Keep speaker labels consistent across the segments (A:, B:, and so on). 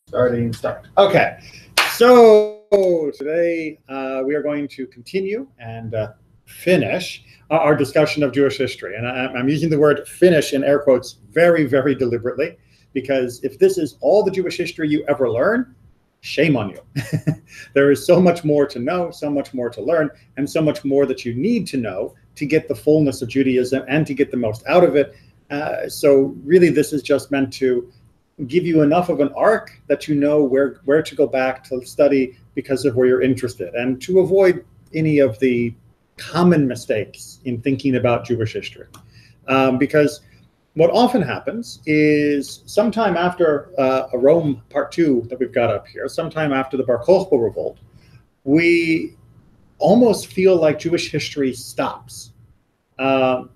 A: Start. Okay, so today we are going to continue and finish our discussion of Jewish history. And I'm using the word finish in air quotes very, very deliberately, because if this is all the Jewish history you ever learn, shame on you. There is so much more to know, so much more to learn, and so much more that you need to know to get the fullness of Judaism and to get the most out of it. So really, this is just meant to give you enough of an arc that you know where to go back to study because of where you're interested, and to avoid any of the common mistakes in thinking about Jewish history. Because what often happens is sometime after Rome Part 2 that we've got up here, sometime after the Bar Kokhba revolt, we almost feel like Jewish history stops. And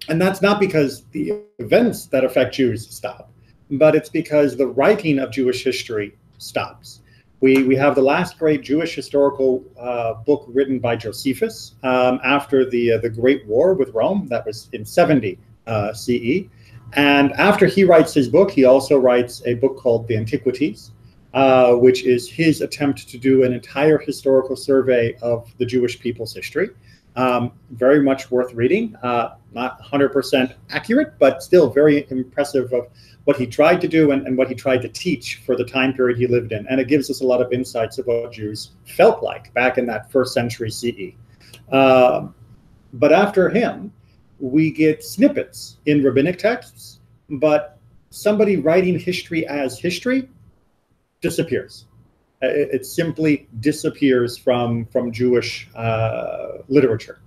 A: that's not because the events that affect Jews stop, but it's because the writing of Jewish history stops. We have the last great Jewish historical book written by Josephus after the Great War with Rome. That was in 70 CE. And after he writes his book, he also writes a book called The Antiquities, which is his attempt to do an entire historical survey of the Jewish people's history. Very much worth reading, not 100% accurate, but still very impressive of what he tried to do and what he tried to teach for the time period he lived in. And it gives us a lot of insights of what Jews felt like back in that first century CE. But after him, we get snippets in rabbinic texts, but somebody writing history as history disappears. It simply disappears from Jewish literature.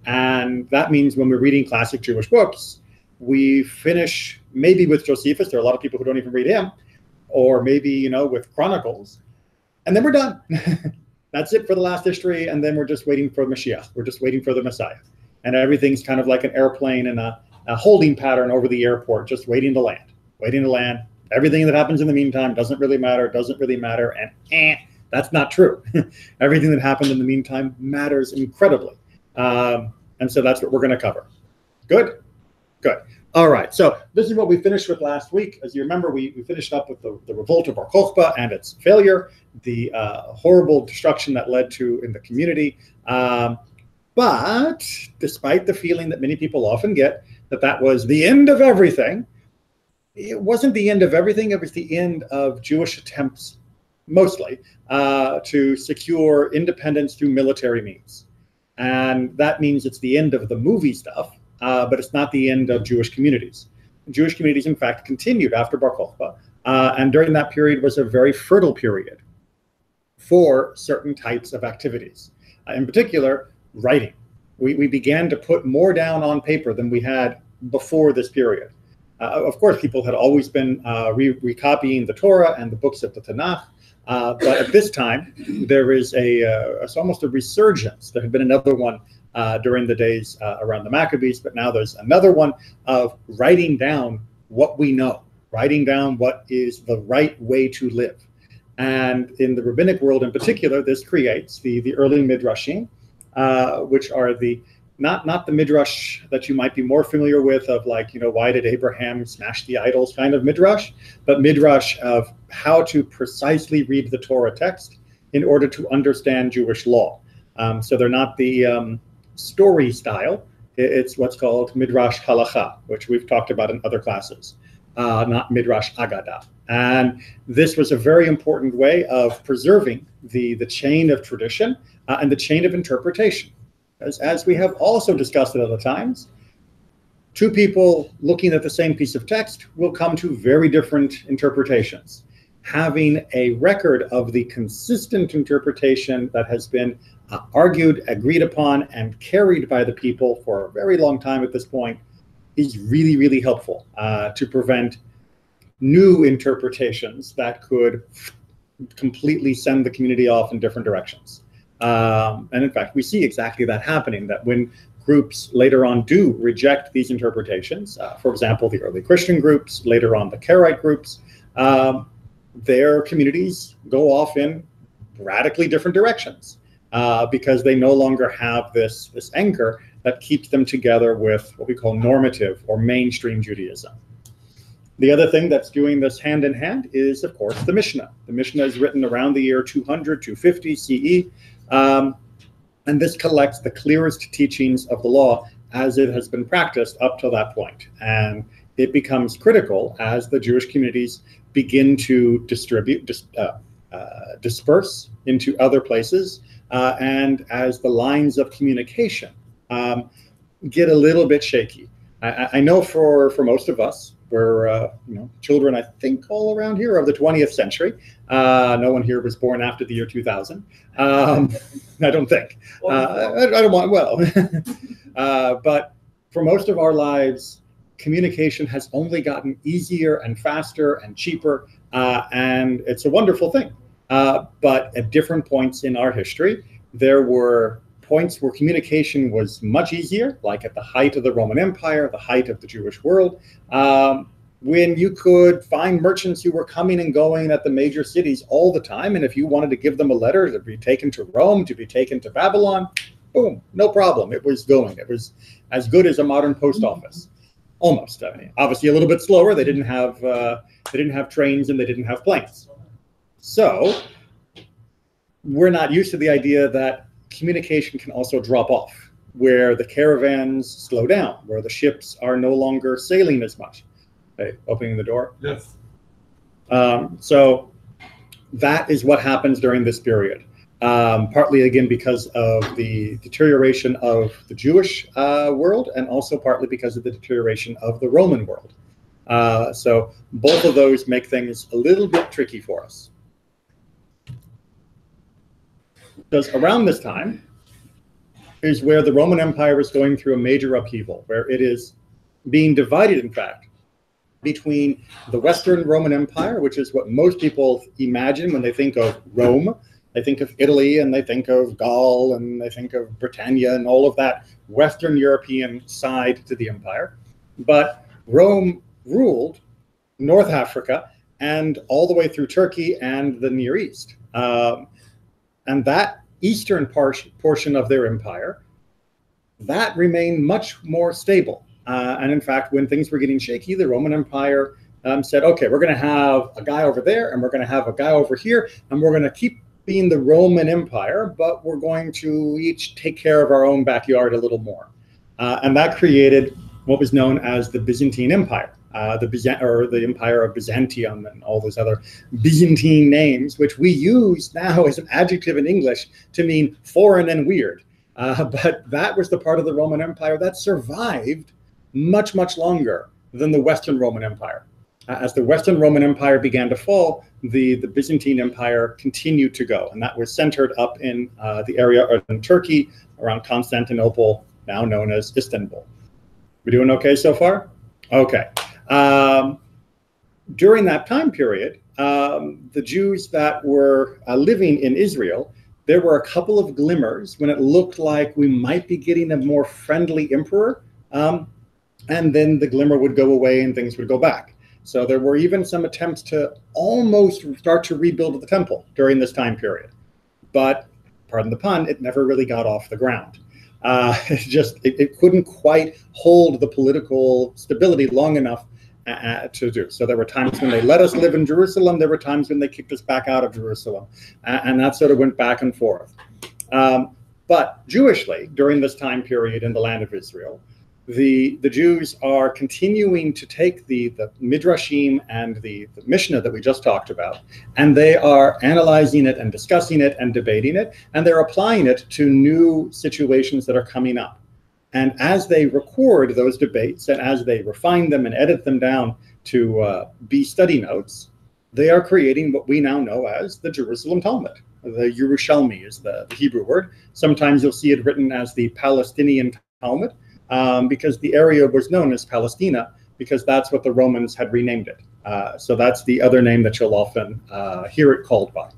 A: And that means when we're reading classic Jewish books, we finish maybe with Josephus. There are a lot of people who don't even read him, or maybe, you know, with Chronicles, and then we're done. That's it for the last history, and then we're just waiting for Mashiach. We're just waiting for the Messiah. And everything's kind of like an airplane in a holding pattern over the airport, just waiting to land, waiting to land. Everything that happens in the meantime doesn't really matter, and that's not true. Everything that happened in the meantime matters incredibly. And so that's what we're going to cover. Good? Good. All right, so this is what we finished with last week. As you remember, we finished up with the revolt of Bar Kokhba and its failure, the horrible destruction that led to in the community. But despite the feeling that many people often get that was the end of everything, it wasn't the end of everything. It was the end of Jewish attempts, mostly, to secure independence through military means. And that means it's the end of the movie stuff, but it's not the end of Jewish communities. Jewish communities, in fact, continued after Bar Kokhba, and during that period was a very fertile period for certain types of activities. In particular, writing. We began to put more down on paper than we had before this period. Of course, people had always been recopying the Torah and the books of the Tanakh, but at this time, there is it's almost a resurgence. There had been another one during the days around the Maccabees, but now there's another one of writing down what we know, writing down what is the right way to live. And in the rabbinic world in particular, this creates the early Midrashim, which are not the Midrash that you might be more familiar with of, like, you know, why did Abraham smash the idols kind of Midrash, but Midrash of how to precisely read the Torah text in order to understand Jewish law. So they're not the story style. It's what's called Midrash Halacha, which we've talked about in other classes, not Midrash Agadah. And this was a very important way of preserving the chain of tradition and the chain of interpretation. As we have also discussed at other times, two people looking at the same piece of text will come to very different interpretations. Having a record of the consistent interpretation that has been argued, agreed upon, and carried by the people for a very long time at this point is really, really helpful to prevent new interpretations that could completely send the community off in different directions. And in fact, we see exactly that happening, that when groups later on do reject these interpretations, for example, the early Christian groups, later on the Karaite groups, their communities go off in radically different directions because they no longer have this anchor that keeps them together with what we call normative or mainstream Judaism. The other thing that's doing this hand in hand is, of course, the Mishnah. The Mishnah is written around the year 200, 250 CE, and this collects the clearest teachings of the law as it has been practiced up to that point. And it becomes critical as the Jewish communities begin to disperse into other places, and as the lines of communication get a little bit shaky. I know for most of us, we're children, I think, all around here of the 20th century. No one here was born after the year 2000. I don't think. I don't want, well, but for most of our lives, communication has only gotten easier and faster and cheaper, and it's a wonderful thing. But at different points in our history, there were points where communication was much easier, like at the height of the Roman Empire, the height of the Jewish world, when you could find merchants who were coming and going at the major cities all the time. And if you wanted to give them a letter to be taken to Rome, to be taken to Babylon, boom, no problem. It was going. It was as good as a modern post office, almost. I mean, obviously a little bit slower. They didn't have trains and they didn't have planes. So we're not used to the idea that communication can also drop off, where the caravans slow down, where the ships are no longer sailing as much. Hey, opening the door?
B: Yes.
A: So that is what happens during this period. Partly, again, because of the deterioration of the Jewish world, and also partly because of the deterioration of the Roman world. So both of those make things a little bit tricky for us. Because around this time is where the Roman Empire is going through a major upheaval, where it is being divided, in fact, between the Western Roman Empire, which is what most people imagine when they think of Rome. They think of Italy, and they think of Gaul, and they think of Britannia, and all of that Western European side to the empire. But Rome ruled North Africa and all the way through Turkey and the Near East. And that eastern portion of their empire, that remained much more stable. And in fact, when things were getting shaky, the Roman Empire said, okay, we're going to have a guy over there, and we're going to have a guy over here, and we're going to keep being the Roman Empire, but we're going to each take care of our own backyard a little more. And that created what was known as the Byzantine Empire. The Empire of Byzantium and all those other Byzantine names, which we use now as an adjective in English to mean foreign and weird. But that was the part of the Roman Empire that survived much, much longer than the Western Roman Empire. As the Western Roman Empire began to fall, the Byzantine Empire continued to go. And that was centered up in the area of Turkey, around Constantinople, now known as Istanbul. We doing okay so far? Okay. During that time period, the Jews that were living in Israel, there were a couple of glimmers when it looked like we might be getting a more friendly emperor, and then the glimmer would go away and things would go back. So there were even some attempts to almost start to rebuild the temple during this time period. But, pardon the pun, it never really got off the ground. It couldn't quite hold the political stability long enough to do. So there were times when they let us live in Jerusalem. There were times when they kicked us back out of Jerusalem. And that sort of went back and forth. But Jewishly, during this time period in the land of Israel, the Jews are continuing to take the Midrashim and the Mishnah that we just talked about, and they are analyzing it and discussing it and debating it, and they're applying it to new situations that are coming up. And as they record those debates, and as they refine them and edit them down to be study notes, they are creating what we now know as the Jerusalem Talmud. The Yerushalmi is the Hebrew word. Sometimes you'll see it written as the Palestinian Talmud, because the area was known as Palestina, because that's what the Romans had renamed it. So that's the other name that you'll often hear it called by.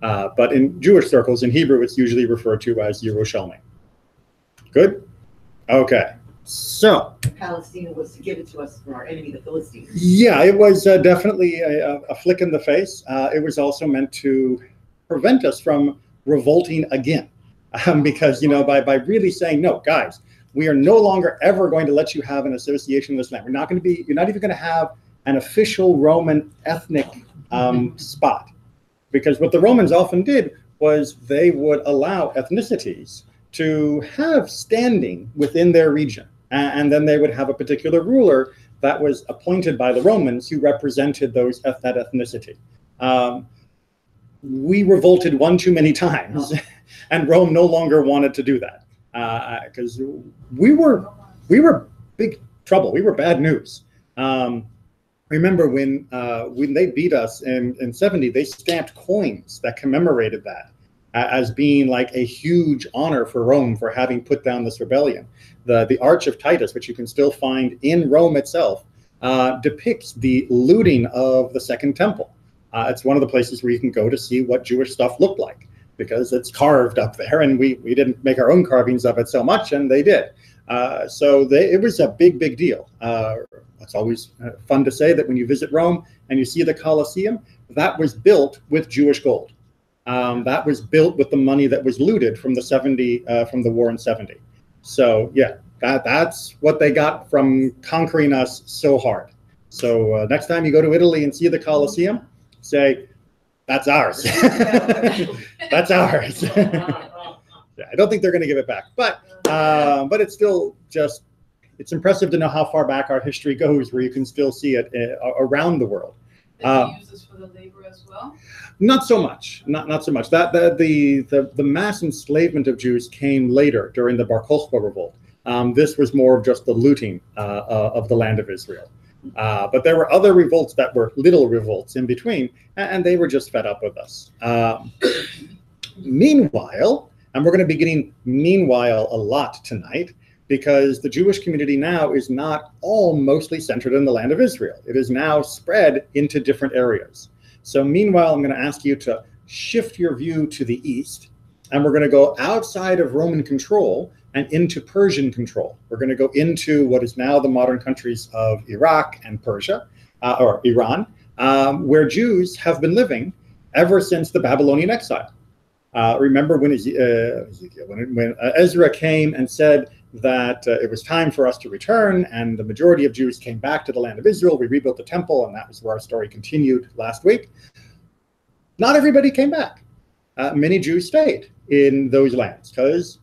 A: But in Jewish circles, in Hebrew, it's usually referred to as Yerushalmi. Good? Okay. So
C: Palestine was to give it to us from our enemy, the Philistines.
A: Yeah, it was definitely a flick in the face. It was also meant to prevent us from revolting again. Because, by really saying, no, guys, we are no longer ever going to let you have an association with this land. You're not even going to have an official Roman ethnic spot. Because what the Romans often did was they would allow ethnicities to have standing within their region. And then they would have a particular ruler that was appointed by the Romans who represented that ethnicity. We revolted one too many times, and Rome no longer wanted to do that because we were big trouble. We were bad news. Remember when they beat us in 70, they stamped coins that commemorated that as being like a huge honor for Rome for having put down this rebellion. The Arch of Titus, which you can still find in Rome itself, depicts the looting of the Second Temple. It's one of the places where you can go to see what Jewish stuff looked like, because it's carved up there, and we didn't make our own carvings of it so much, and they did. It was a big deal. It's always fun to say that when you visit Rome and you see the Colosseum, that was built with Jewish gold. That was built with the money that was looted from the war in 70. So yeah, that's what they got from conquering us so hard. So next time you go to Italy and see the Colosseum, say, that's ours. That's ours. Yeah, I don't think they're going to give it back, but it's still just, it's impressive to know how far back our history goes, where you can still see it around the world.
B: Did they use this for the labor as well?
A: Not so much. Not so much. The mass enslavement of Jews came later during the Bar Kokhba revolt. This was more of just the looting of the land of Israel. But there were other revolts that were little revolts in between, and they were just fed up with us. Meanwhile, and we're going to be getting meanwhile a lot tonight, because the Jewish community now is not all mostly centered in the land of Israel. It is now spread into different areas. So meanwhile, I'm going to ask you to shift your view to the east, and we're going to go outside of Roman control and into Persian control. We're going to go into what is now the modern countries of Iraq and Persia, or Iran, where Jews have been living ever since the Babylonian exile. Remember when Ezra came and said that it was time for us to return, and the majority of Jews came back to the land of Israel. We rebuilt the temple, and that was where our story continued last week. Not everybody came back. Many Jews stayed in those lands because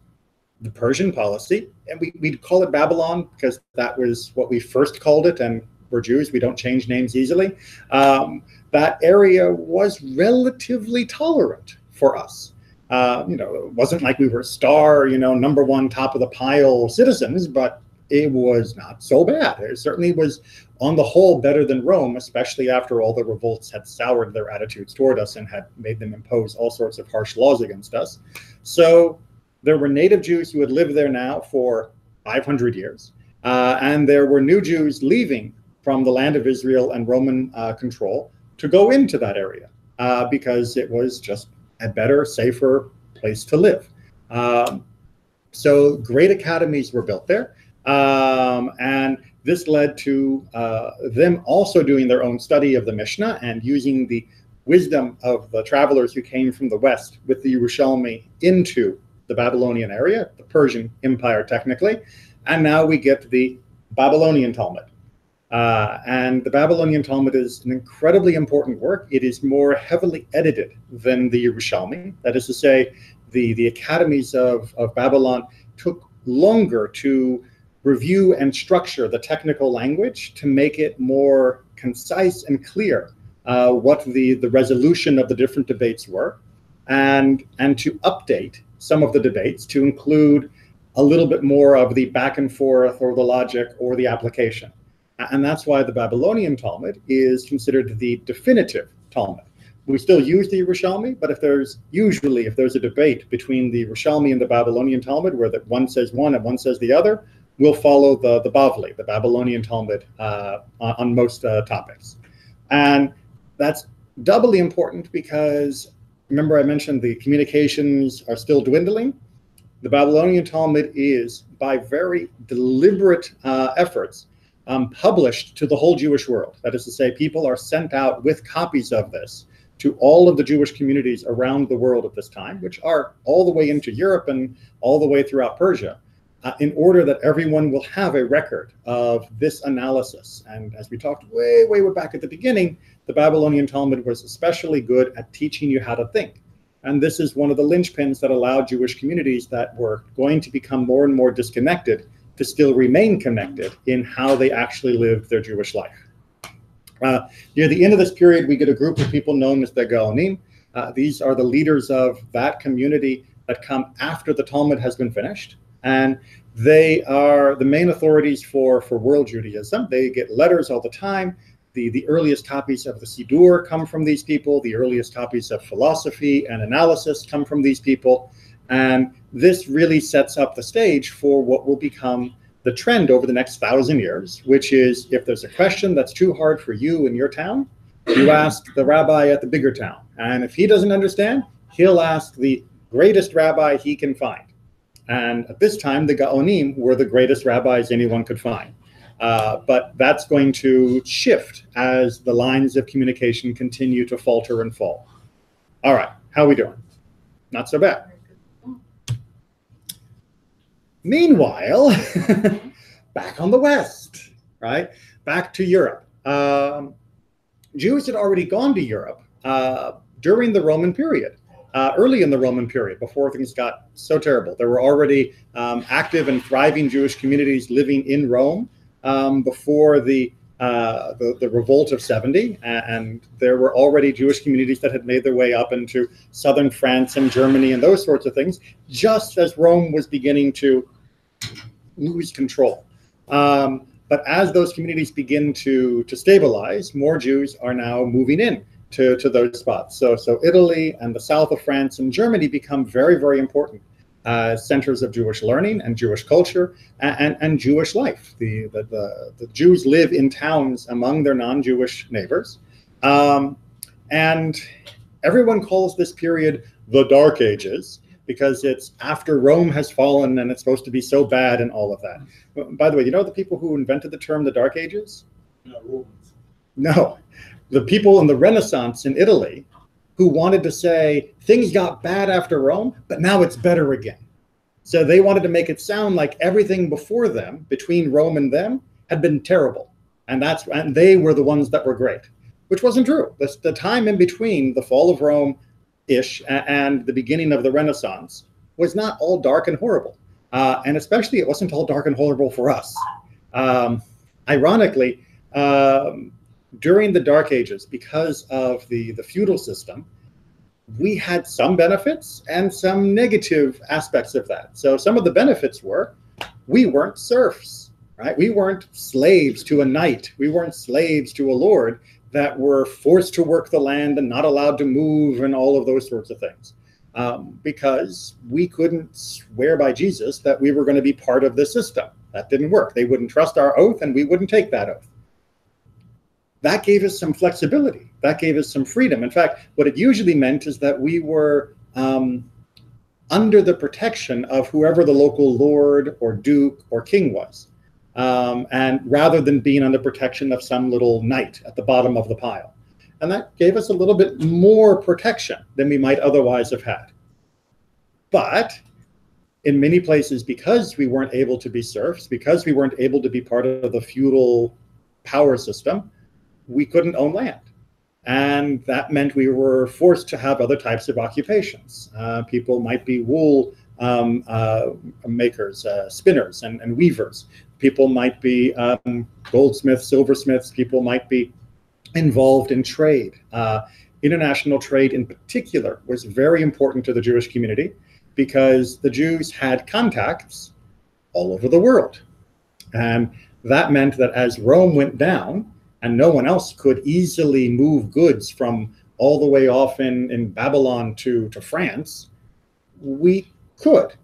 A: the Persian policy, and we'd call it Babylon because that was what we first called it, and we're Jews, we don't change names easily. That area was relatively tolerant for us. It wasn't like we were star, number one, top of the pile citizens, but it was not so bad. It certainly was, on the whole, better than Rome, especially after all the revolts had soured their attitudes toward us and had made them impose all sorts of harsh laws against us. So there were native Jews who had lived there now for 500 years, and there were new Jews leaving from the land of Israel and Roman control to go into that area because it was just a better, safer place to live. So great academies were built there. And this led to them also doing their own study of the Mishnah and using the wisdom of the travelers who came from the West with the Yerushalmi into the Babylonian area, the Persian Empire technically. And now we get the Babylonian Talmud. And the Babylonian Talmud is an incredibly important work. It is more heavily edited than the Yerushalmi. That is to say, the academies of Babylon took longer to review and structure the technical language to make it more concise and clear what the resolution of the different debates were, and to update some of the debates to include a little bit more of the back and forth or the logic or the application. And that's why the Babylonian Talmud is considered the definitive Talmud. We still use the Yerushalmi, but if there's a debate between the Yerushalmi and the Babylonian Talmud where that one says one and one says the other, we'll follow the Bavli, the Babylonian Talmud, on most topics. And that's doubly important because, remember I mentioned the communications are still dwindling. The Babylonian Talmud is, by very deliberate efforts, published to the whole Jewish world. That is to say, people are sent out with copies of this to all of the Jewish communities around the world at this time, which are all the way into Europe and all the way throughout Persia. in order that everyone will have a record of this analysis. And as we talked way back at the beginning, the Babylonian Talmud was especially good at teaching you how to think. And this is one of the linchpins that allowed Jewish communities that were going to become more and more disconnected to still remain connected in how they actually lived their Jewish life. Near the end of this period, we get a group of people known as the Gaonim. These are the leaders of that community that come after the Talmud has been finished. And they are the main authorities for world Judaism. They get letters all the time. The earliest copies of the Siddur come from these people. The earliest copies of philosophy and analysis come from these people. And this really sets up the stage for what will become the trend over the next 1,000 years, which is if there's a question that's too hard for you in your town, you ask the rabbi at the bigger town. And if he doesn't understand, he'll ask the greatest rabbi he can find. And at this time, the Gaonim were the greatest rabbis anyone could find. But that's going to shift as the lines of communication continue to falter and fall. All right, how are we doing? Not so bad. Meanwhile, back on the West, right? Back to Europe. Jews had already gone to Europe during the Roman period. Early in the Roman period, before things got so terrible. There were already active and thriving Jewish communities living in Rome before the revolt of 70, and there were already Jewish communities that had made their way up into southern France and Germany and those sorts of things, just as Rome was beginning to lose control. But as those communities begin to stabilize, more Jews are now moving in to those spots. So Italy and the south of France and Germany become very important centers of Jewish learning and Jewish culture and Jewish life. The Jews live in towns among their non-Jewish neighbors. And everyone calls this period the Dark Ages because it's after Rome has fallen and it's supposed to be so bad and all of that. By the way, you know the people who invented the term the Dark Ages? No. The people in the Renaissance in Italy who wanted to say things got bad after Rome, but now it's better again. So they wanted to make it sound like everything before them, between Rome and them, had been terrible. And they were the ones that were great, which wasn't true. The time in between the fall of Rome-ish and the beginning of the Renaissance was not all dark and horrible. And especially it wasn't all dark and horrible for us. Ironically, during the Dark Ages, because of the feudal system, we had some benefits and some negative aspects of that. So some of the benefits were we weren't serfs, right? We weren't slaves to a knight. We weren't slaves to a lord that were forced to work the land and not allowed to move and all of those sorts of things. Because we couldn't swear by Jesus that we were going to be part of the system. That didn't work. They wouldn't trust our oath and we wouldn't take that oath. That gave us some flexibility. That gave us some freedom. In fact, what it usually meant is that we were under the protection of whoever the local lord or duke or king was. And rather than being under protection of some little knight at the bottom of the pile. And that gave us a little bit more protection than we might otherwise have had. But in many places, because we weren't able to be serfs, because we weren't able to be part of the feudal power system, we couldn't own land. And that meant we were forced to have other types of occupations. People might be wool makers, spinners and weavers. People might be goldsmiths, silversmiths. People might be involved in trade. International trade in particular was very important to the Jewish community because the Jews had contacts all over the world. And that meant that as Rome went down, and no one else could easily move goods from all the way off in Babylon to France, we could.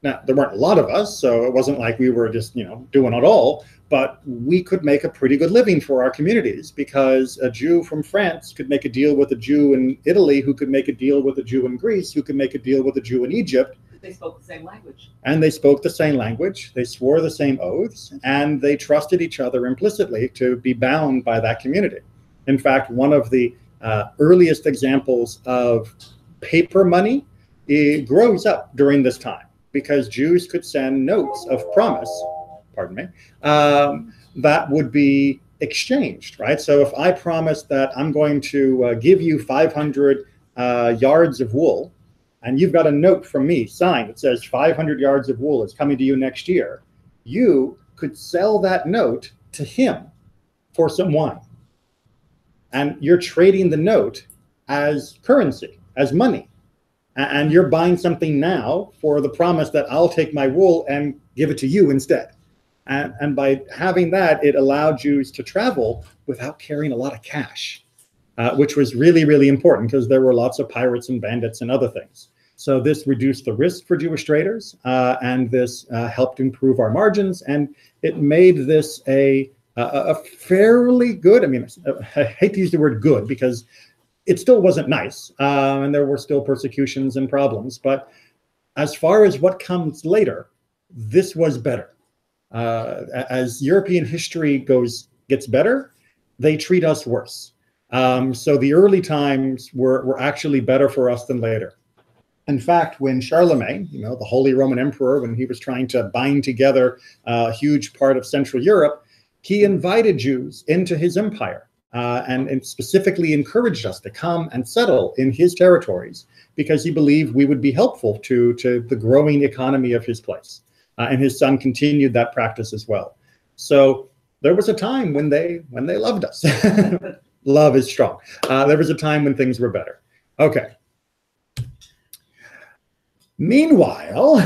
A: Now, there weren't a lot of us, so it wasn't like we were just, doing it all, but we could make a pretty good living for our communities because a Jew from France could make a deal with a Jew in Italy who could make a deal with a Jew in Greece who could make a deal with a Jew in Egypt.
C: They spoke the same language.
A: And they spoke the same language, they swore the same oaths, and they trusted each other implicitly to be bound by that community. In fact, one of the earliest examples of paper money grows up during this time. because Jews could send notes of promise, pardon me, that would be exchanged, right? So if I promise that I'm going to give you 500 yards of wool, and you've got a note from me signed that says 500 yards of wool is coming to you next year, you could sell that note to him for some wine. And you're trading the note as currency, as money. And you're buying something now for the promise that I'll take my wool and give it to you instead. And by having that, it allowed Jews to travel without carrying a lot of cash, which was really, really important because there were lots of pirates and bandits and other things. So this reduced the risk for Jewish traders, and this helped improve our margins, and it made this a fairly good, I mean, I hate to use the word good because it still wasn't nice, and there were still persecutions and problems, but as far as what comes later, this was better. As European history gets better, they treat us worse. So the early times were actually better for us than later. In fact, when Charlemagne, the Holy Roman Emperor, when he was trying to bind together a huge part of Central Europe, he invited Jews into his empire and specifically encouraged us to come and settle in his territories because he believed we would be helpful to the growing economy of his place. And his son continued that practice as well. So there was a time when they loved us. Love is strong. There was a time when things were better. Okay. Meanwhile,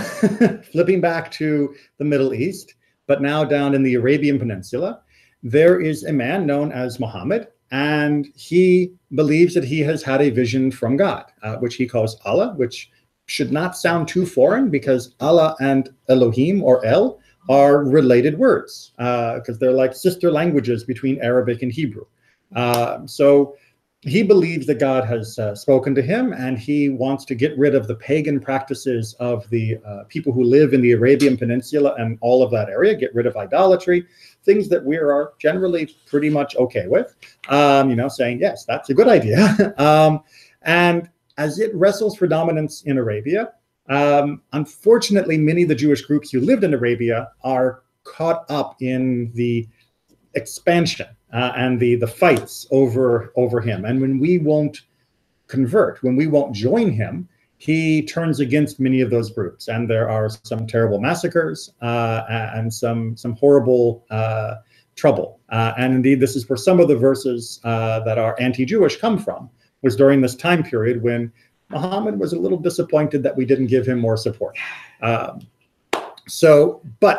A: flipping back to the Middle East, but now down in the Arabian Peninsula, there is a man known as Muhammad, and he believes that he has had a vision from God, which he calls Allah, which should not sound too foreign because Allah and Elohim, or El, are related words because they're like sister languages between Arabic and Hebrew. So he believes that God has spoken to him, and he wants to get rid of the pagan practices of the people who live in the Arabian Peninsula and all of that area, get rid of idolatry, things that we are generally pretty much okay with, saying, yes, that's a good idea. And as it wrestles for dominance in Arabia, unfortunately, many of the Jewish groups who lived in Arabia are caught up in the expansion and the fights over him. And when we won't convert, when we won't join him, he turns against many of those groups. And there are some terrible massacres and some horrible trouble. And indeed, this is where some of the verses that are anti-Jewish come from, was during this time period when Muhammad was a little disappointed that we didn't give him more support. But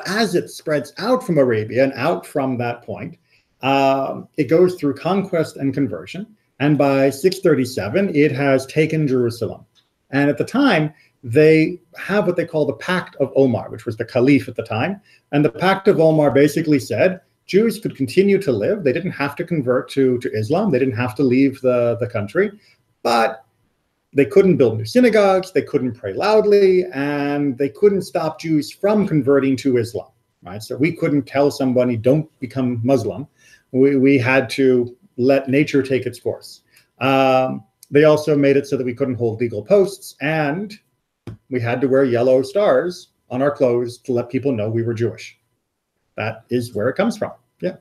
A: as it spreads out from Arabia and out from that point, it goes through conquest and conversion. And by 637, it has taken Jerusalem. And at the time, they have what they call the Pact of Omar, which was the Caliph at the time. And the Pact of Omar basically said Jews could continue to live. They didn't have to convert to Islam. They didn't have to leave the country. But they couldn't build new synagogues. They couldn't pray loudly. And they couldn't stop Jews from converting to Islam. Right? So we couldn't tell somebody, don't become Muslim. We had to let nature take its course. They also made it so that we couldn't hold legal posts, and we had to wear yellow stars on our clothes to let people know we were Jewish. That is where it comes from. Yeah.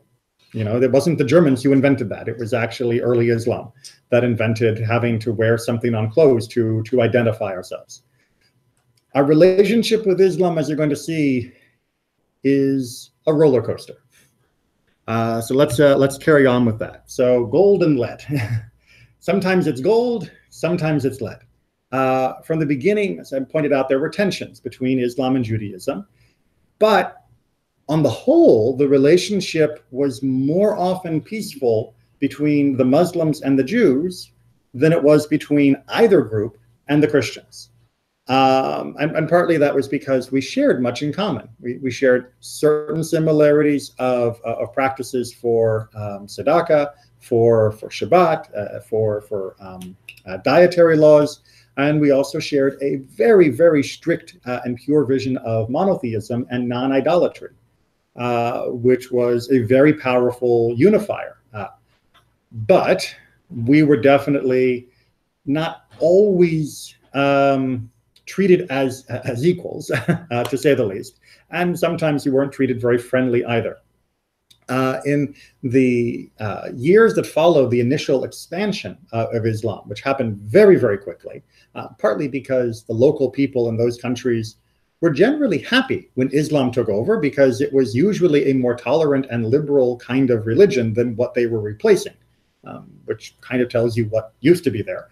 A: It wasn't the Germans who invented that. It was actually early Islam that invented having to wear something on clothes to identify ourselves. Our relationship with Islam, as you're going to see, is a roller coaster. So let's carry on with that. So gold and lead. Sometimes it's gold, sometimes it's lead. From the beginning, as I pointed out, there were tensions between Islam and Judaism. But on the whole, the relationship was more often peaceful between the Muslims and the Jews than it was between either group and the Christians. And partly that was because we shared much in common. We shared certain similarities of practices for tzedakah, for Shabbat, for dietary laws. And we also shared a very, very strict and pure vision of monotheism and non-idolatry, which was a very powerful unifier. But we were definitely not always treated as equals, to say the least. And sometimes you weren't treated very friendly either. In the years that followed the initial expansion of Islam, which happened very, very quickly, partly because the local people in those countries were generally happy when Islam took over, because it was usually a more tolerant and liberal kind of religion than what they were replacing, which kind of tells you what used to be there.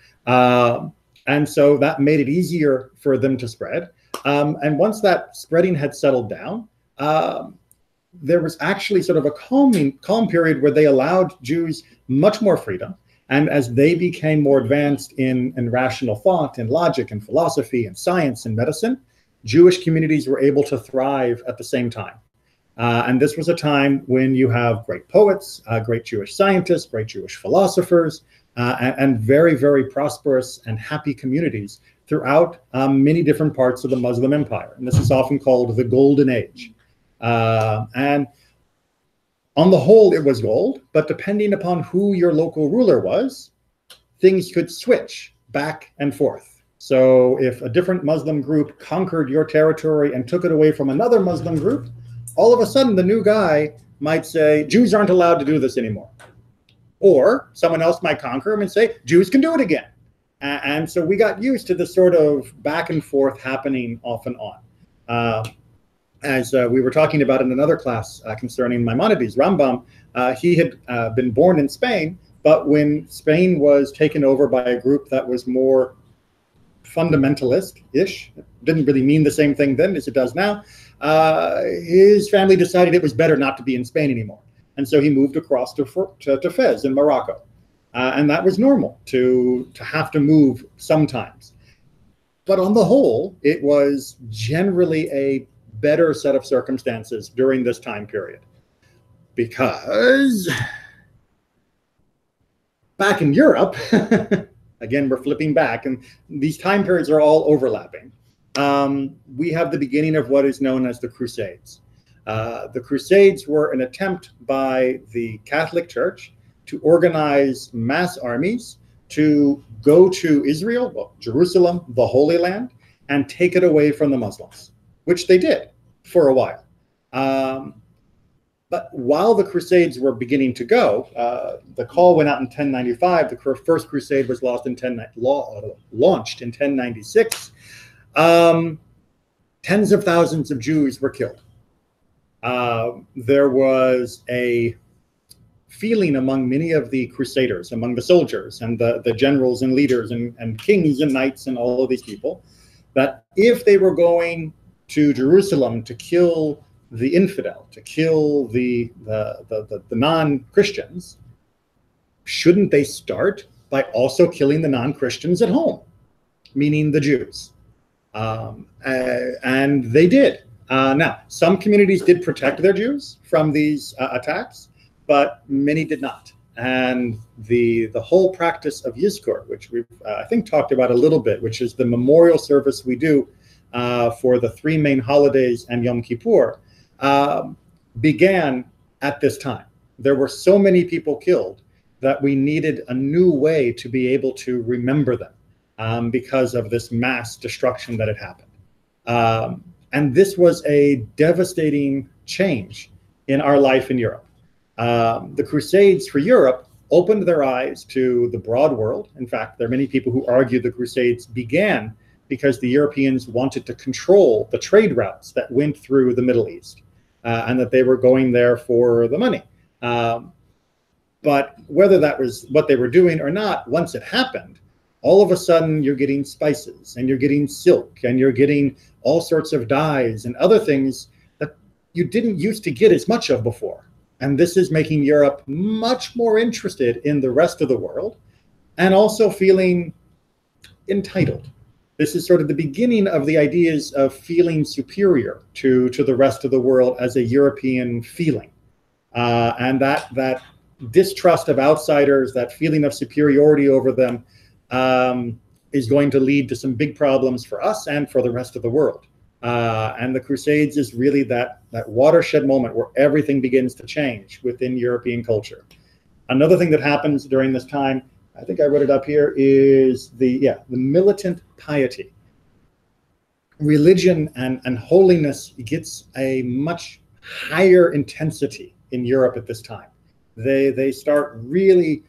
A: And so that made it easier for them to spread. And once that spreading had settled down, there was actually sort of a calm period where they allowed Jews much more freedom. And as they became more advanced in rational thought and logic and philosophy and science and medicine, Jewish communities were able to thrive at the same time. And this was a time when you have great poets, great Jewish scientists, great Jewish philosophers, and very, very prosperous and happy communities throughout many different parts of the Muslim empire. And this is often called the Golden Age. And on the whole, it was gold, but depending upon who your local ruler was, things could switch back and forth. So if a different Muslim group conquered your territory and took it away from another Muslim group, all of a sudden the new guy might say, Jews aren't allowed to do this anymore. Or someone else might conquer them and say, Jews can do it again. And so we got used to this sort of back and forth happening off and on. As we were talking about in another class concerning Maimonides, Rambam, he had been born in Spain, but when Spain was taken over by a group that was more fundamentalist-ish, didn't really mean the same thing then as it does now, his family decided it was better not to be in Spain anymore. And so he moved across to Fez in Morocco. And that was normal to have to move sometimes. But on the whole, it was generally a better set of circumstances during this time period. Because back in Europe, again, we're flipping back, and these time periods are all overlapping. We have the beginning of what is known as the Crusades. The Crusades were an attempt by the Catholic Church to organize mass armies to go to Israel, well, Jerusalem, the Holy Land, and take it away from the Muslims, which they did for a while. But while the Crusades were beginning to go, the call went out in 1095. The first Crusade was launched in 1096. Tens of thousands of Jews were killed. There was a feeling among many of the crusaders, among the soldiers and the generals and leaders and kings and knights and all of these people, that if they were going to Jerusalem to kill the infidel, to kill the non-Christians, shouldn't they start by also killing the non-Christians at home, meaning the Jews? And they did. Now, some communities did protect their Jews from these attacks, but many did not. And the whole practice of Yizkor, which we've, I think, talked about a little bit, which is the memorial service we do for the three main holidays and Yom Kippur, began at this time. There were so many people killed that we needed a new way to be able to remember them because of this mass destruction that had happened. And this was a devastating change in our life in Europe. The Crusades for Europe opened their eyes to the broad world. In fact, there are many people who argue the Crusades began because the Europeans wanted to control the trade routes that went through the Middle East, and that they were going there for the money. But whether that was what they were doing or not, once it happened, all of a sudden you're getting spices and you're getting silk and you're getting all sorts of dyes and other things that you didn't used to get as much of before. And this is making Europe much more interested in the rest of the world and also feeling entitled. This is sort of the beginning of the ideas of feeling superior to the rest of the world as a European feeling. And that distrust of outsiders, that feeling of superiority over them, is going to lead to some big problems for us and for the rest of the world. And the Crusades is really that watershed moment where everything begins to change within European culture. Another thing that happens during this time, I think I wrote it up here, is the militant piety. religion and holiness gets a much higher intensity in Europe at this time. They start really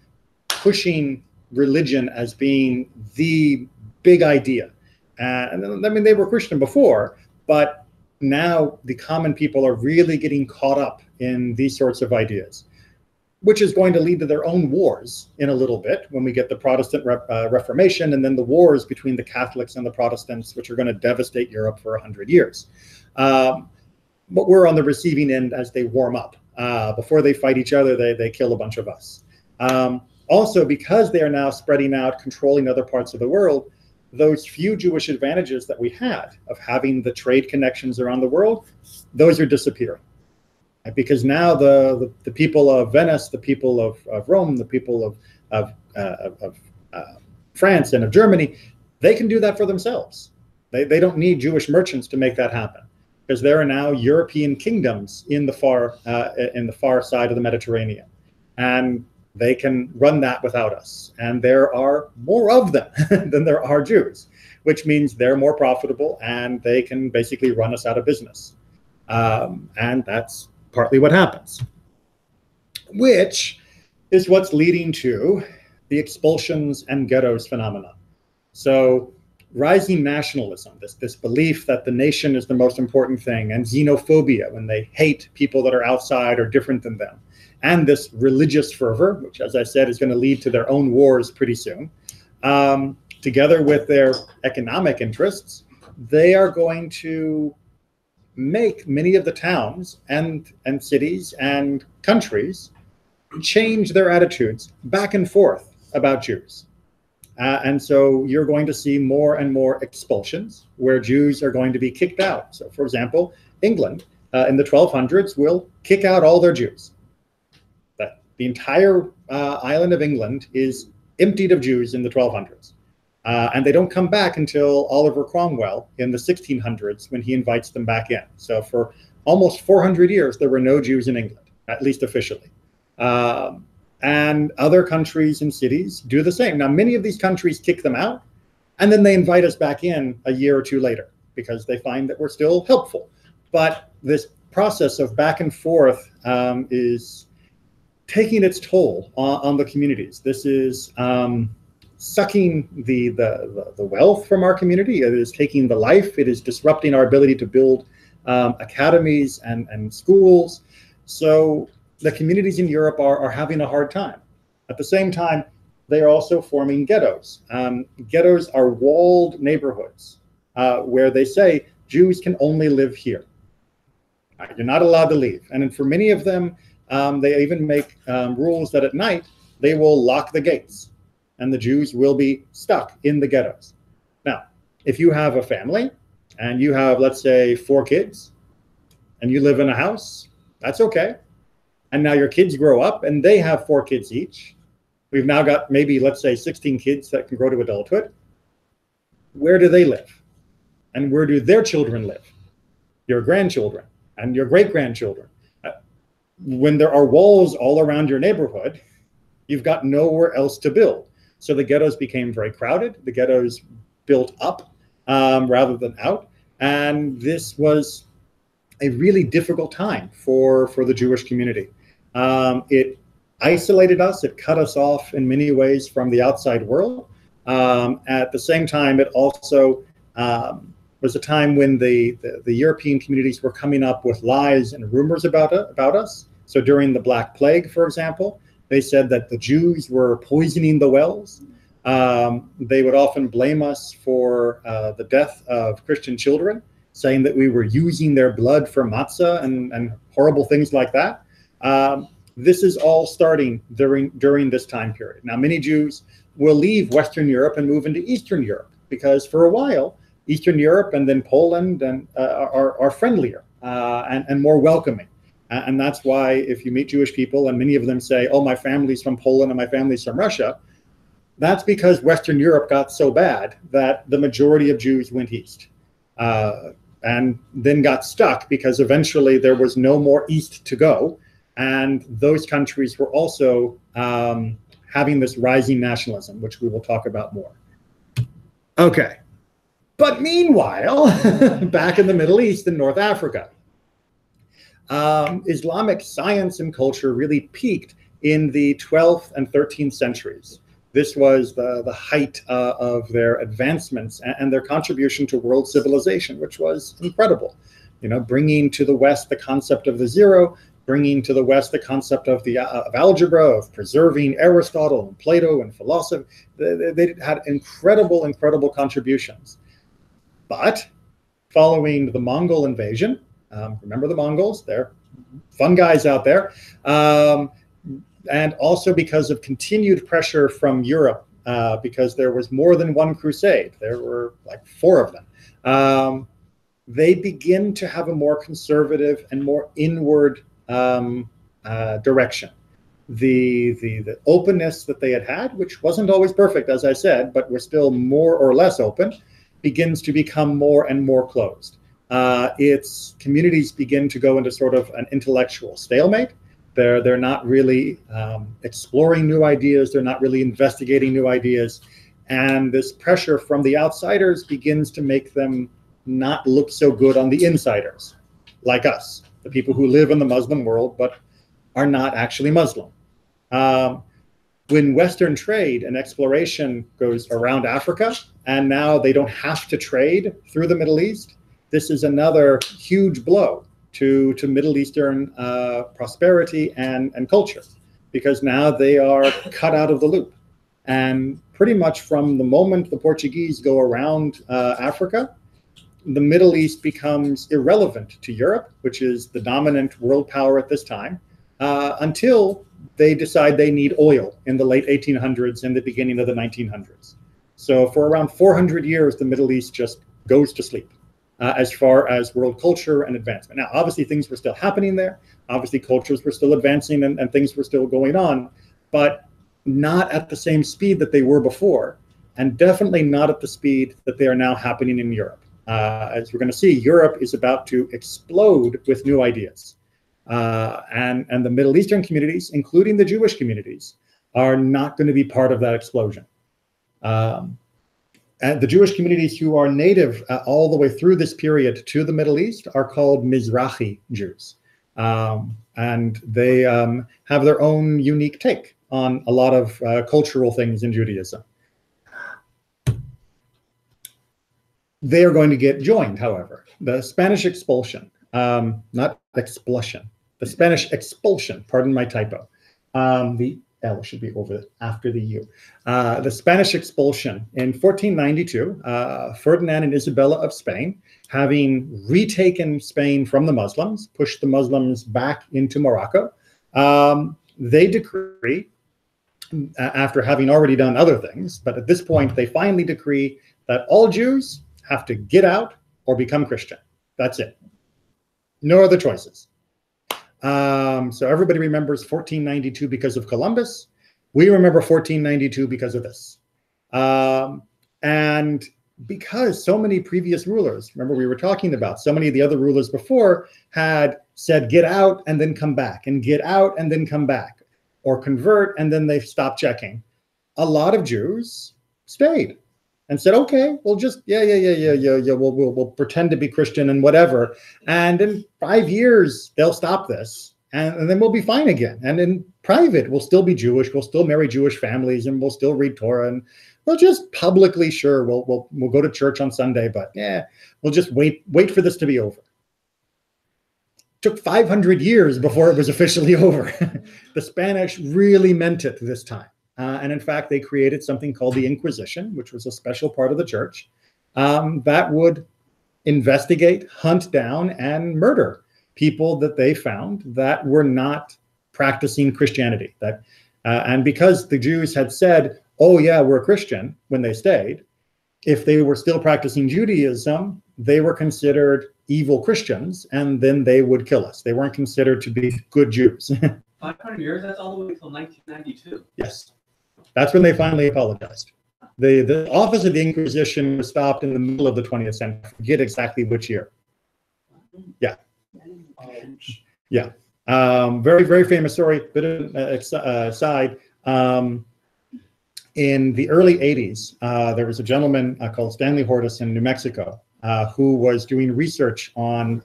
A: pushing religion as being the big idea. And I mean, they were Christian before, but now the common people are really getting caught up in these sorts of ideas, which is going to lead to their own wars in a little bit when we get the Protestant Reformation, and then the wars between the Catholics and the Protestants, which are going to devastate Europe for 100 years. But we're on the receiving end as they warm up. Before they fight each other, they kill a bunch of us. Also, because they are now spreading out, controlling other parts of the world, those few Jewish advantages that we had of having the trade connections around the world, those are disappearing. Because now the people of Venice, the people of Rome, the people of France and of Germany, they can do that for themselves. They don't need Jewish merchants to make that happen, because there are now European kingdoms in the far side of the Mediterranean, and they can run that without us. And there are more of them than there are Jews, which means they're more profitable and they can basically run us out of business. And that's partly what happens, which is what's leading to the expulsions and ghettos phenomenon. So rising nationalism, this belief that the nation is the most important thing, and xenophobia, when they hate people that are outside or different than them, and this religious fervor, which, as I said, is going to lead to their own wars pretty soon, together with their economic interests, they are going to make many of the towns and cities and countries change their attitudes back and forth about Jews. And so you're going to see more and more expulsions where Jews are going to be kicked out. So, for example, England in the 1200s will kick out all their Jews. The entire island of England is emptied of Jews in the 1200s. And they don't come back until Oliver Cromwell in the 1600s, when he invites them back in. So for almost 400 years, there were no Jews in England, at least officially. And other countries and cities do the same. Now, many of these countries kick them out, and then they invite us back in a year or two later because they find that we're still helpful. But this process of back and forth is taking its toll on the communities. This is sucking the wealth from our community. It is taking the life. It is disrupting our ability to build academies and schools. So the communities in Europe are having a hard time. At the same time, they are also forming ghettos. Ghettos are walled neighborhoods where they say Jews can only live here. You're not allowed to leave. And for many of them, they even make rules that at night they will lock the gates and the Jews will be stuck in the ghettos. Now, if you have a family and you have, let's say, 4 kids and you live in a house, that's okay. And now your kids grow up and they have 4 kids each. We've now got maybe, let's say, 16 kids that can grow to adulthood. Where do they live? And where do their children live? Your grandchildren and your great-grandchildren. When there are walls all around your neighborhood, you've got nowhere else to build. So the ghettos became very crowded. The ghettos built up rather than out. And this was a really difficult time for the Jewish community. It isolated us. It cut us off in many ways from the outside world. At the same time, it also was a time when the European communities were coming up with lies and rumors about us. So during the Black Plague, for example, they said that the Jews were poisoning the wells. They would often blame us for the death of Christian children, saying that we were using their blood for matzah and horrible things like that. This is all starting during this time period. Now, many Jews will leave Western Europe and move into Eastern Europe because for a while, Eastern Europe and then Poland are friendlier and more welcoming. And that's why if you meet Jewish people and many of them say, oh, my family's from Poland and my family's from Russia, that's because Western Europe got so bad that the majority of Jews went east and then got stuck because eventually there was no more east to go. And those countries were also having this rising nationalism, which we will talk about more. Okay. But meanwhile, back in the Middle East and North Africa, Islamic science and culture really peaked in the 12th and 13th centuries. This was the height of their advancements and their contribution to world civilization, which was incredible. You know, bringing to the West the concept of the zero, bringing to the West the concept of algebra, of preserving Aristotle and Plato and philosophy. They had incredible, incredible contributions. But following the Mongol invasion, remember the Mongols? They're fun guys out there. And also because of continued pressure from Europe, because there was more than one crusade. There were like 4 of them. They begin to have a more conservative and more inward direction. The openness that they had, which wasn't always perfect, as I said, but was still more or less open, begins to become more and more closed. Its communities begin to go into sort of an intellectual stalemate. They're not really exploring new ideas. They're not really investigating new ideas. And this pressure from the outsiders begins to make them not look so good on the insiders, like us, the people who live in the Muslim world but are not actually Muslim. When Western trade and exploration goes around Africa, and now they don't have to trade through the Middle East, this is another huge blow to Middle Eastern prosperity and culture, because now they are cut out of the loop. And pretty much from the moment the Portuguese go around Africa, the Middle East becomes irrelevant to Europe, which is the dominant world power at this time, until they decide they need oil in the late 1800s and the beginning of the 1900s. So for around 400 years, the Middle East just goes to sleep. As far as world culture and advancement. Now, obviously, things were still happening there. Obviously, cultures were still advancing and things were still going on, but not at the same speed that they were before, and definitely not at the speed that they are now happening in Europe. As we're going to see, Europe is about to explode with new ideas. And the Middle Eastern communities, including the Jewish communities, are not going to be part of that explosion. And the Jewish communities who are native all the way through this period to the Middle East are called Mizrahi Jews. And they have their own unique take on a lot of cultural things in Judaism. They are going to get joined, however. The Spanish expulsion, not expulsion, the Spanish expulsion, pardon my typo. The L should be over after the U. The Spanish expulsion in 1492, Ferdinand and Isabella of Spain, having retaken Spain from the Muslims, pushed the Muslims back into Morocco, they decree, after having already done other things, but at this point they finally decree that all Jews have to get out or become Christian. That's it. No other choices. So everybody remembers 1492 because of Columbus. We remember 1492 because of this. And because so many previous rulers, remember we were talking about, so many of the other rulers before had said, get out and then come back, and get out and then come back, or convert and then they stopped checking. A lot of Jews stayed and said, okay, we'll just, we'll pretend to be Christian and whatever. And in 5 years, they'll stop this and then we'll be fine again. And in private, we'll still be Jewish. We'll still marry Jewish families and we'll still read Torah. And we'll just publicly, sure, we'll go to church on Sunday, but yeah, we'll just wait for this to be over. It took 500 years before it was officially over. The Spanish really meant it this time. And in fact, they created something called the Inquisition, which was a special part of the church that would investigate, hunt down, and murder people that they found that were not practicing Christianity. And because the Jews had said, oh yeah, we're Christian when they stayed, if they were still practicing Judaism, they were considered evil Christians, and then they would kill us. They weren't considered to be good Jews.
D: 500 years? That's all the way until 1992.
A: Yes. That's when they finally apologized. The office of the Inquisition was stopped in the middle of the 20th century. I forget exactly which year. Yeah. Yeah. Very, very famous story. Bit of aside. in the early 80s, there was a gentleman called Stanley Hortus in New Mexico who was doing research on,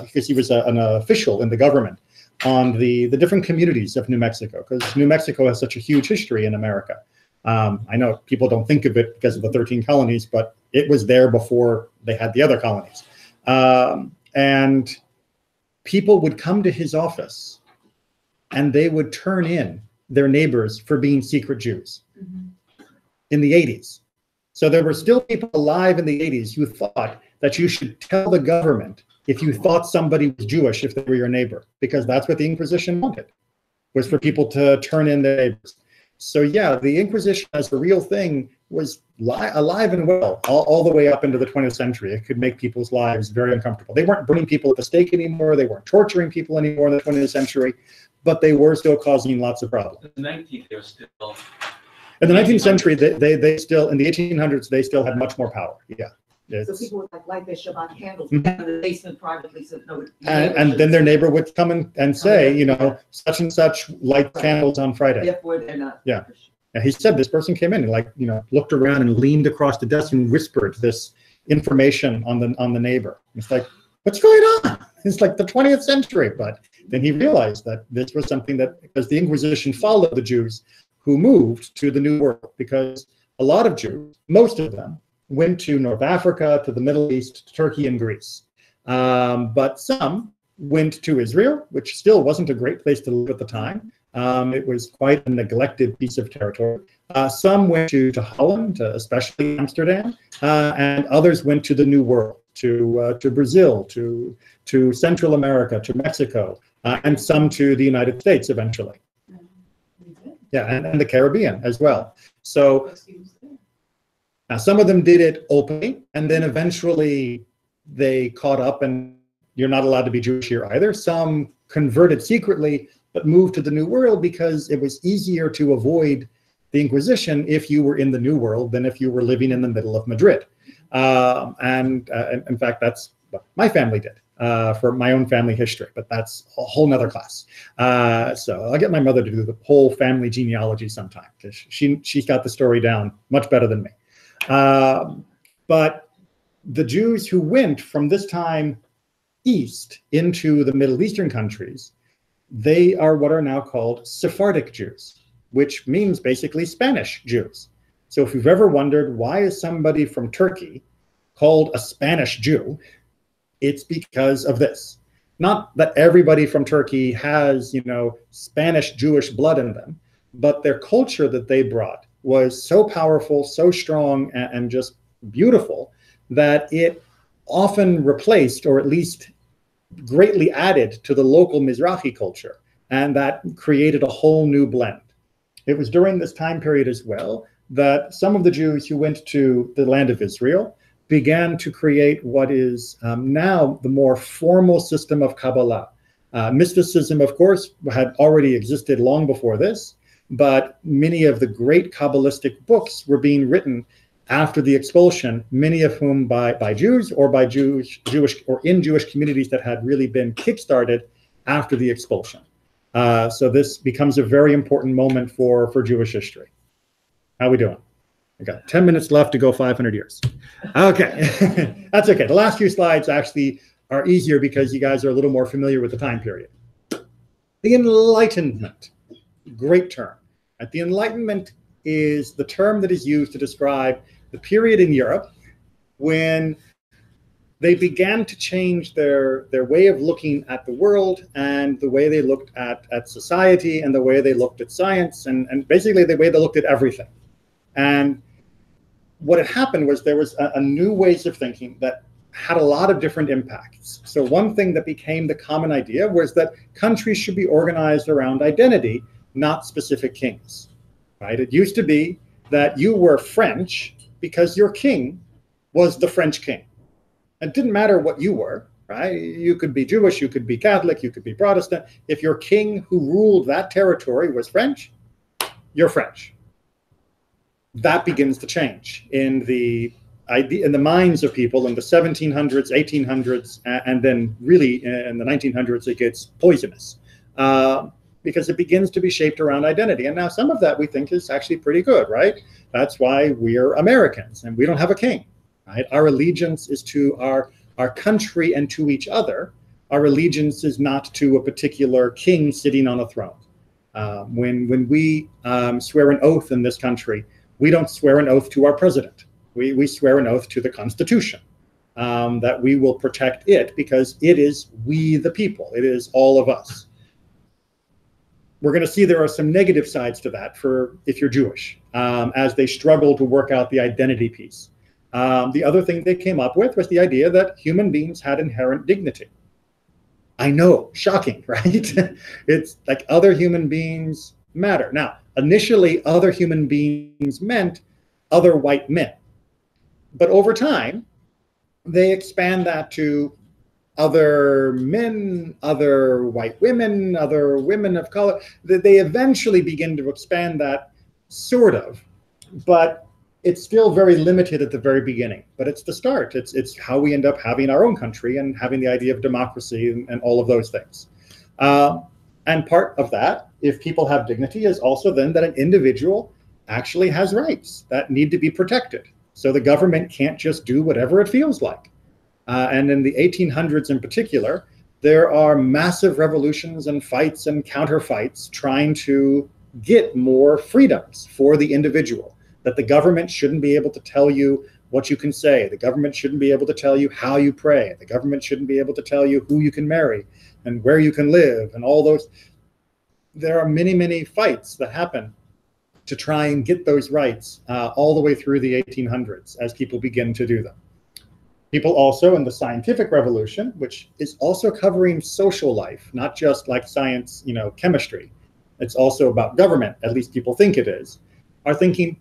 A: because he was an official in the government, on the different communities of New Mexico, because New Mexico has such a huge history in America. I know people don't think of it because of the 13 colonies, but it was there before they had the other colonies. And people would come to his office and they would turn in their neighbors for being secret Jews in the 80s. So there were still people alive in the 80s who thought that you should tell the government if you thought somebody was Jewish if they were your neighbor, because that's what the Inquisition wanted, was for people to turn in their neighbors. So yeah, the Inquisition as a real thing was alive and well all the way up into the 20th century. It could make people's lives very uncomfortable. They weren't burning people at the stake anymore. They weren't torturing people anymore in the 20th century, but they were still causing lots of problems.
D: In the 19th, they were still...
A: In the 19th century, they still, in the 1800s, they still had much more power. Yeah.
C: So people would light their Shabbat candles in the basement privately, so no.
A: And then their neighbor would come and say, you know, such and such light candles on Friday.
C: Therefore, they're not.
A: Yeah. And he said this person came in and, like, you know, looked around and leaned across the desk and whispered this information on the neighbor. It's like, what's going on? It's like the 20th century. But then he realized that this was something that, because the Inquisition followed the Jews who moved to the New World, because a lot of Jews, most of them, went to North Africa, to the Middle East, to Turkey and Greece. But some went to Israel, which still wasn't a great place to live at the time. It was quite a neglected piece of territory. Some went to Holland, especially Amsterdam, and others went to the New World, to Brazil, to Central America, to Mexico, and some to the United States eventually. Yeah, and the Caribbean as well. So now some of them did it openly, and then eventually they caught up, and you're not allowed to be Jewish here either. Some converted secretly, but moved to the New World because it was easier to avoid the Inquisition if you were in the New World than if you were living in the middle of Madrid. And in fact, that's what my family did for my own family history, but that's a whole nother class. So I'll get my mother to do the whole family genealogy sometime, because she's got the story down much better than me. But the Jews who went from this time east into the Middle Eastern countries, they are what are now called Sephardic Jews, which means basically Spanish Jews. So if you've ever wondered why is somebody from Turkey called a Spanish Jew, it's because of this. Not that everybody from Turkey has, you know, Spanish Jewish blood in them, but their culture that they brought was so powerful, so strong, and just beautiful that it often replaced, or at least greatly added to the local Mizrahi culture, and that created a whole new blend. It was during this time period as well that some of the Jews who went to the land of Israel began to create what is now the more formal system of Kabbalah. Mysticism, of course, had already existed long before this, but many of the great Kabbalistic books were being written after the expulsion, many of whom by Jews or by Jewish or in Jewish communities that had really been kickstarted after the expulsion. So this becomes a very important moment for Jewish history. How we doing? I got 10 minutes left to go 500 years. Okay, that's okay. The last few slides actually are easier because you guys are a little more familiar with the time period. The Enlightenment, great term. The Enlightenment is the term that is used to describe the period in Europe when they began to change their way of looking at the world and the way they looked at society and the way they looked at science and basically the way they looked at everything. And what had happened was there was a new ways of thinking that had a lot of different impacts. So one thing that became the common idea was that countries should be organized around identity, not specific kings. Right? It used to be that you were French because your king was the French king. It didn't matter what you were, right? You could be Jewish, you could be Catholic, you could be Protestant. If your king who ruled that territory was French, you're French. That begins to change in the minds of people in the 1700s, 1800s, and then really in the 1900s, it gets poisonous. because it begins to be shaped around identity. And now some of that we think is actually pretty good, right? That's why we're Americans and we don't have a king, right? Our allegiance is to our country and to each other. Our allegiance is not to a particular king sitting on a throne. When we swear an oath in this country, we don't swear an oath to our president. We swear an oath to the Constitution, that we will protect it because it is we the people. It is all of us. We're going to see there are some negative sides to that for if you're Jewish, as they struggle to work out the identity piece. The other thing they came up with was the idea that human beings had inherent dignity. I know, shocking, right? It's like other human beings matter. Now, initially, other human beings meant other white men. But over time, they expand that to other men, other white women, other women of color. They eventually begin to expand that, sort of, but it's still very limited at the very beginning. But it's the start. It's how we end up having our own country and having the idea of democracy and all of those things. And part of that, if people have dignity, is also then that an individual actually has rights that need to be protected. So the government can't just do whatever it feels like. And in the 1800s in particular, there are massive revolutions and fights and counterfights trying to get more freedoms for the individual, that the government shouldn't be able to tell you what you can say. The government shouldn't be able to tell you how you pray. The government shouldn't be able to tell you who you can marry and where you can live and all those. There are many, many fights that happen to try and get those rights all the way through the 1800s as people begin to do them. People also in the scientific revolution, which is also covering social life, not just like science, chemistry. It's also about government, at least people think it is, are thinking,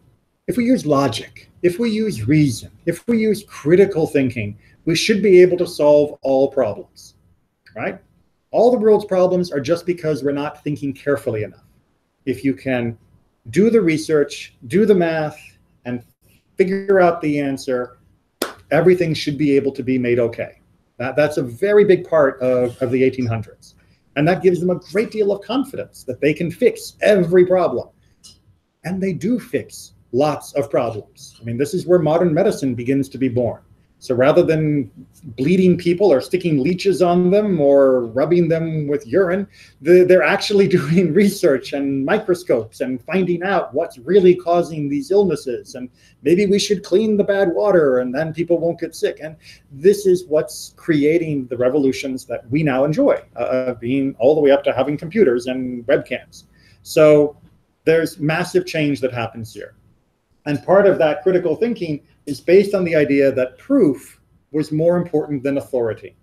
A: if we use logic, if we use reason, if we use critical thinking, we should be able to solve all problems, right? All the world's problems are just because we're not thinking carefully enough. If you can do the research, do the math, and figure out the answer, everything should be able to be made okay. That's a very big part of the 1800s. And that gives them a great deal of confidence that they can fix every problem. And they do fix lots of problems. I mean, this is where modern medicine begins to be born. So rather than bleeding people or sticking leeches on them or rubbing them with urine, they're actually doing research and microscopes and finding out what's really causing these illnesses. And maybe we should clean the bad water and then people won't get sick. And this is what's creating the revolutions that we now enjoy, being all the way up to having computers and webcams. So there's massive change that happens here. And part of that critical thinking is based on the idea that proof was more important than authority.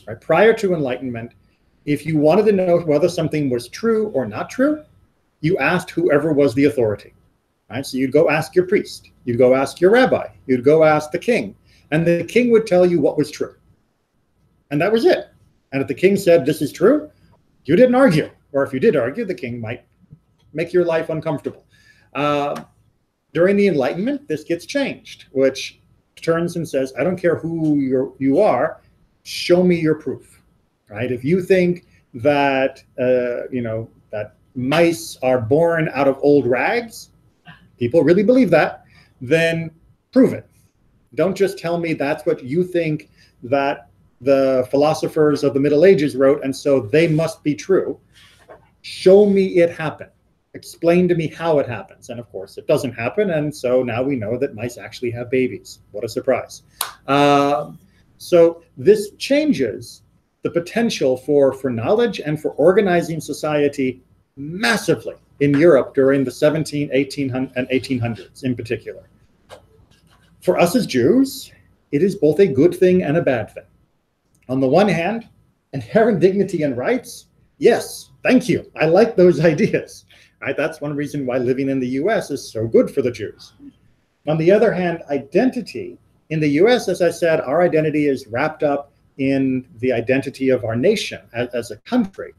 A: Right? Prior to Enlightenment, if you wanted to know whether something was true or not true, you asked whoever was the authority. Right? So you'd go ask your priest, you'd go ask your rabbi, you'd go ask the king, and the king would tell you what was true. And that was it. And if the king said, this is true, you didn't argue. Or if you did argue, the king might make your life uncomfortable. During the Enlightenment, this gets changed, which turns and says, I don't care who you are, show me your proof, right? If you think that, that mice are born out of old rags, people really believe that, then prove it. Don't just tell me that's what you think that the philosophers of the Middle Ages wrote, and so they must be true. Show me it happen. Explain to me how it happens. And of course, it doesn't happen. And so now we know that mice actually have babies. What a surprise. So this changes the potential for knowledge and for organizing society massively in Europe during the 1700s, 1800s, and 1800s in particular. For us as Jews, it is both a good thing and a bad thing. On the one hand, inherent dignity and rights, yes, thank you. I like those ideas. Right? That's one reason why living in the US is so good for the Jews. On the other hand, identity. In the US, as I said, our identity is wrapped up in the identity of our nation as a country.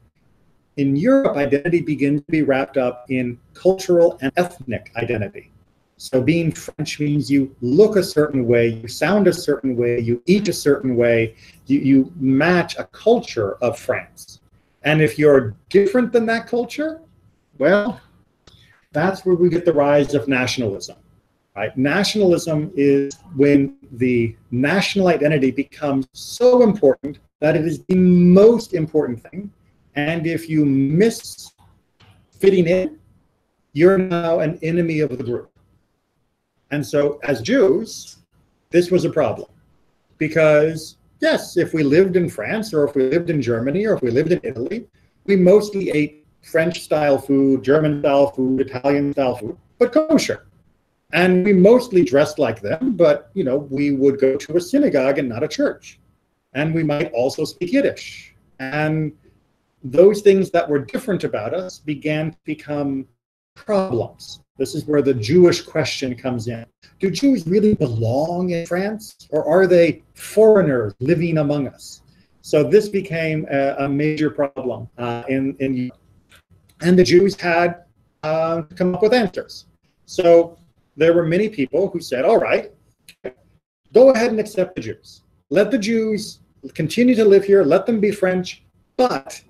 A: In Europe, identity begins to be wrapped up in cultural and ethnic identity. So being French means you look a certain way, you sound a certain way, you eat a certain way, you match a culture of France. And if you're different than that culture, well, that's where we get the rise of nationalism. Right? Nationalism is when the national identity becomes so important that it is the most important thing. And if you miss fitting in, you're now an enemy of the group. And so as Jews, this was a problem. Because yes, if we lived in France, or if we lived in Germany, or if we lived in Italy, we mostly ate French-style food, German-style food, Italian-style food, but kosher. And we mostly dressed like them, but we would go to a synagogue and not a church. And we might also speak Yiddish. And those things that were different about us began to become problems. This is where the Jewish question comes in. Do Jews really belong in France, or are they foreigners living among us? So this became a major problem in Europe. And the Jews had to come up with answers. So there were many people who said, all right, go ahead and accept the Jews. Let the Jews continue to live here. Let them be French, but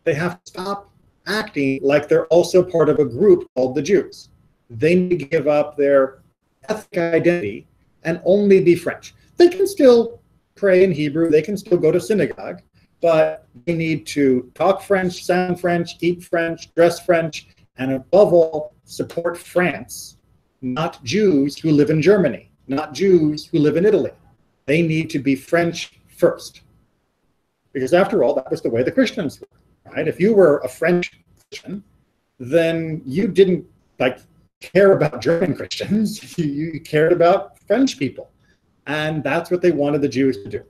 A: they have to stop acting like they're also part of a group called the Jews. They need to give up their ethnic identity and only be French. They can still pray in Hebrew. They can still go to synagogue, but they need to talk French, sound French, eat French, dress French, and above all, support France. Not Jews who live in Germany, not Jews who live in Italy. They need to be French first. Because after all, that was the way the Christians were, right? If you were a French Christian, then you didn't care about German Christians, you cared about French people. And that's what they wanted the Jews to do.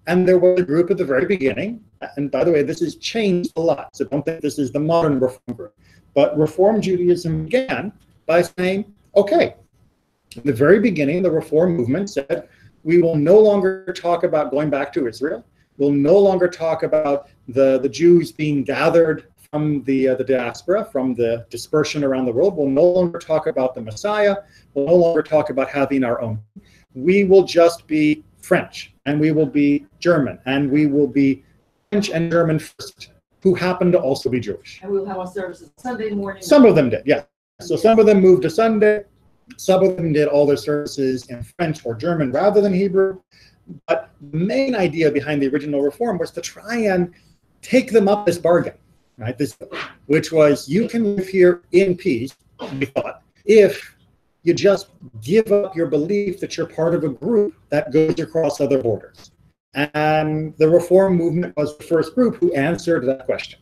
A: And there was a group at the very beginning, and by the way, this has changed a lot, so don't think this is the modern Reform group. But Reform Judaism began by saying, okay, in the very beginning, the Reform movement said, we will no longer talk about going back to Israel. We'll no longer talk about the Jews being gathered from the diaspora, from the dispersion around the world. We'll no longer talk about the Messiah. We'll no longer talk about having our own. We will just be French, and we will be German, and we will be French and German first, who happen to also be Jewish.
C: And we'll have our services Sunday morning.
A: Some of them did, yeah. So some of them moved to Sunday. Some of them did all their services in French or German rather than Hebrew. But the main idea behind the original Reform was to try and take them up this bargain, right? Which was, you can live here in peace, we thought, if you just give up your belief that you're part of a group that goes across other borders. And the Reform movement was the first group who answered that question.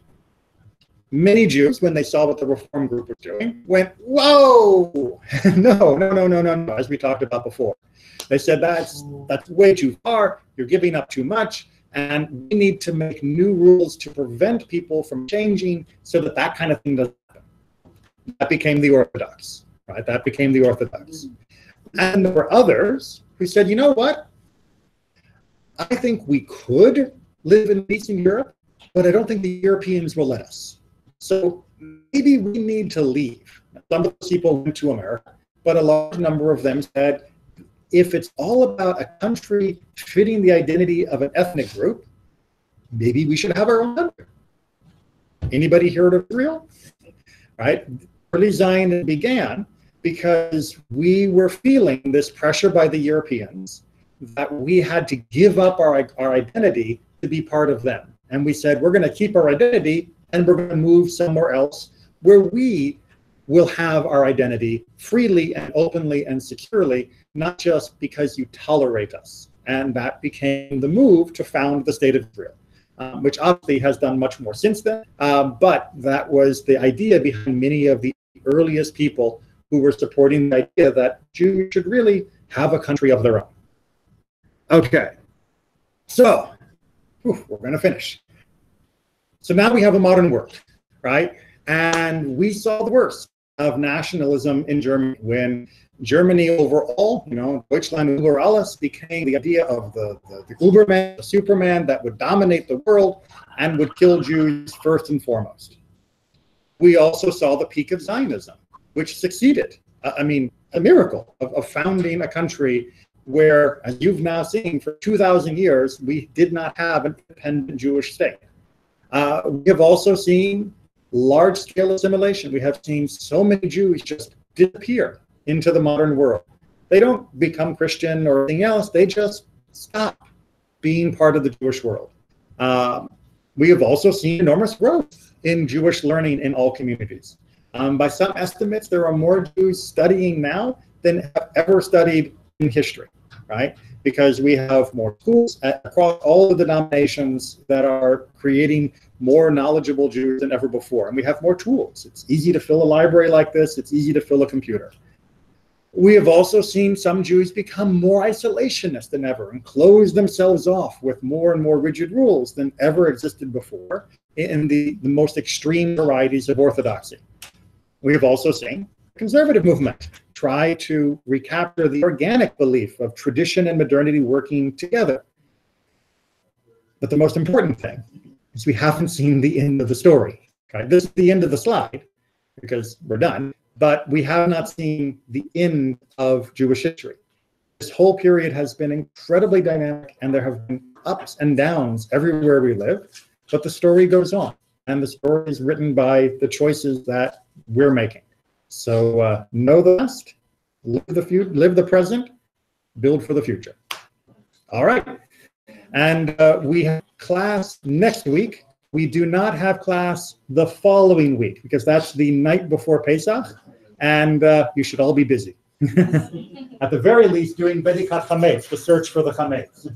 A: Many Jews, when they saw what the Reform group was doing, went, whoa, no, as we talked about before. They said, that's way too far, you're giving up too much, and we need to make new rules to prevent people from changing so that that kind of thing doesn't happen. That became the Orthodox, right? That became the Orthodox. And there were others who said, you know what? I think we could live in peace in Europe, but I don't think the Europeans will let us. So maybe we need to leave. Some of those people went to America, but a large number of them said, if it's all about a country fitting the identity of an ethnic group, maybe we should have our own country. Anybody heard of Israel? Right? Early Zionism began because we were feeling this pressure by the Europeans that we had to give up our identity to be part of them. And we said, we're going to keep our identity and we're going to move somewhere else where we will have our identity freely and openly and securely, not just because you tolerate us. And that became the move to found the State of Israel, which obviously has done much more since then. But that was the idea behind many of the earliest people who were supporting the idea that Jews should really have a country of their own. Okay, so we're going to finish. So now we have a modern world, right? And we saw the worst of nationalism in Germany when Germany overall, Deutschland über alles became the idea of the Uberman, the Superman that would dominate the world and would kill Jews first and foremost. We also saw the peak of Zionism, which succeeded. A miracle of founding a country where, as you've now seen, for 2,000 years, we did not have an independent Jewish state. We have also seen large-scale assimilation. We have seen so many Jews just disappear into the modern world. They don't become Christian or anything else. They just stop being part of the Jewish world. We have also seen enormous growth in Jewish learning in all communities. By some estimates, there are more Jews studying now than have ever studied in history, right? Because we have more schools across all the denominations that are creating more knowledgeable Jews than ever before. And we have more tools. It's easy to fill a library like this. It's easy to fill a computer. We have also seen some Jews become more isolationist than ever and close themselves off with more and more rigid rules than ever existed before in the most extreme varieties of orthodoxy. We have also seen the conservative movement try to recapture the organic belief of tradition and modernity working together. But the most important thing is we haven't seen the end of the story. Okay? This is the end of the slide because we're done, but we have not seen the end of Jewish history. This whole period has been incredibly dynamic, and there have been ups and downs everywhere we live, but the story goes on, and the story is written by the choices that we're making. So know the past, live the present, build for the future. All right. And we have class next week. We do not have class the following week because that's the night before Pesach, and you should all be busy. At the very least, doing Bedikat Chametz, the search for the Chametz.